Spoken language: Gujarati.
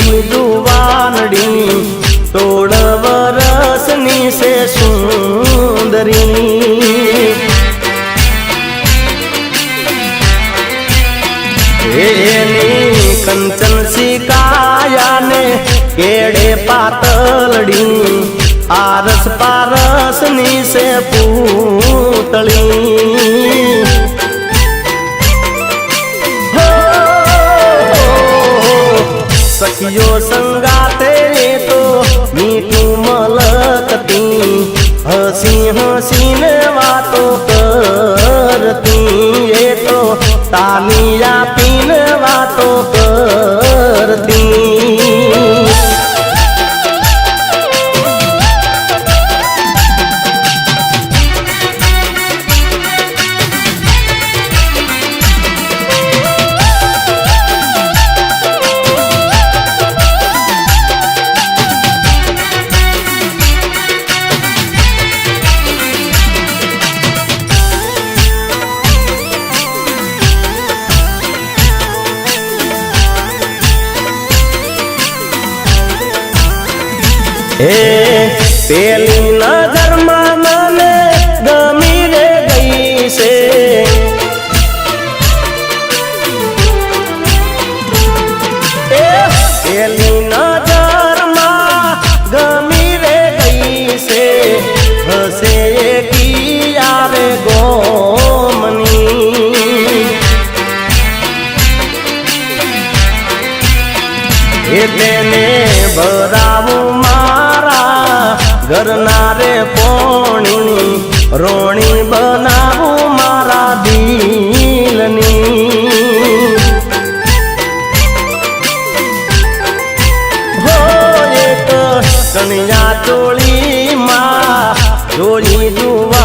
જોઈ જુવાનડી 16 વર્ષની છે સુંદરી એની કંચન શિકાયાને કેડે પાતળડી આરસ પારસની છે પૂતળી સખીઓ સંગાતે તો મીઠું મલકતી હસી હસીને વાતો કરતી એ તો તાલી આપીને વાતો કરતી પેલી નજરમાં મને ગમી રે ગઈ છે પેલી નજરમાં ગમી રે ગઈ છે હસે કિયારે ગોમની તેને ભરાવું ઘરના રે પોણી રોણી બનાવું મારા દિલની હો એક કણિયા ચોળીમાં જોઈ જુવા